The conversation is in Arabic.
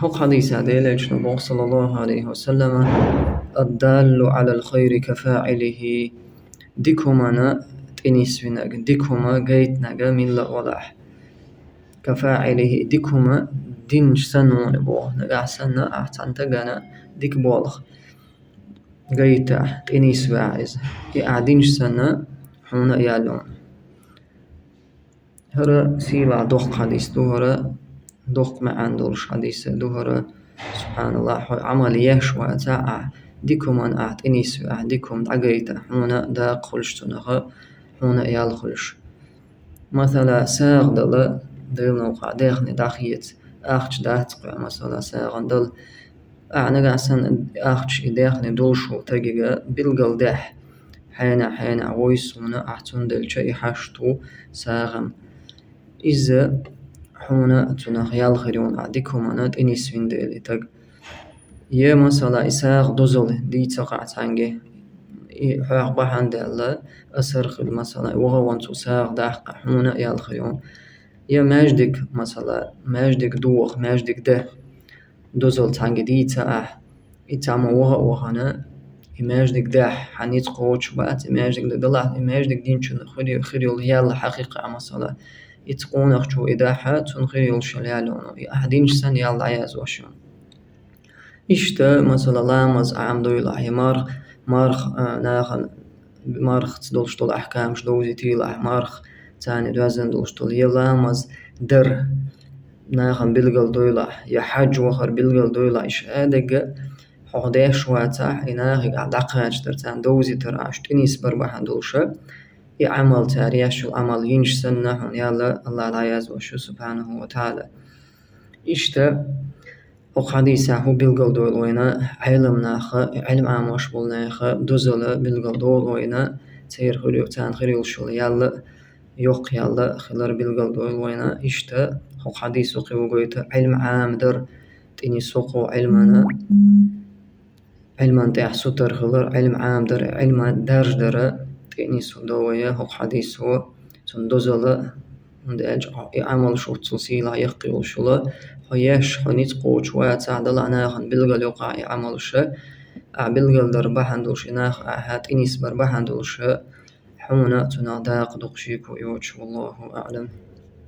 هو حديث هذيل نبوغ صلى الله عليه وسلم الدال على الخير كفاعله ديكومانا تنسفناك ديكوما جيتناك من لغلاح كفاعله ديكوما دينش سنون بوغ نقع سنة أحسن تقنا ديك بولخ جيتا تنس واعز يقعدينش سنة حونا يالون هرا سيلا دوخ حديث دوهرا دوخ ما عندوش حديث دوهرا سبحان الله عمل يشوى تاع ديكم أن أعتنيس ديكم دعقيتا حونا دا خلش تنغا حونا يال خلش مثلا ساغ دل دل نوقع داخني داخيت أخش داتقع مثلا ساغن دل أعنى قاسن أخش داخني دوشو تجيجا بلقل داح حين عويسونا أحتون دل شي حشتو ساغم إذا حونا تنغ يال خيرون أعديكم أنا تنيس فين ديلي تق يا مثلا إساق دوزل دي تقع تانجي حاق بحان ديلا أسرخ مثلا وهو وانتو ساق داحق حونا يال خيرون يا ماجدك مثلا ماجدك دوخ ماجدك ده دوزل تانجي دي تقع إتعما وهنا إماجدك داح حنيت قوتش بات إماجدك دلع إماجدك دينشن خريول يال حقيقة مثلا يتقون أخشو إداحة تنخيل شلالون أحدينش سن يال عياز وشون إشتا مثلا لامز عام دويلع مارخ ناخن مارخ تدولش طول أحكام شدوزي تيلع مارخ تاني دوازن دولش طول يلامز در ناخن بلغل دويلع يحج وخر بلغل دويلع إش آدق حقداش واتح إناغي قاعد عقاج ترتان دوزي تراش تنيس بربحان دولشا يعمل تاريش العمل ينش سنة يلا الله العياذ وشو سبحانه وتعالى إشتا وحديثة هو بلغل دول وينا علم ناخا علم عام وشبول ناخا دوزل بلغل دول وينا تير خريو تان خريو شول يلا يوق يلا خلر بلغل دول وينا إشتا هو حديث وقويتا علم عام در تيني سوقو علمنا علم تاع ستر خلر علم عام در علم درج در تيني سودوية هو حديث هو تندوزل عند عمل شو تسلسيلا يقي وشلا هيش حنيت قوش واتع دلعنا خن بلغل يقع عمل شا بلغل دربا هندوش ناخ هات إنيس بربا هندوش حونا تناداق دقشيكو يوش والله أعلم.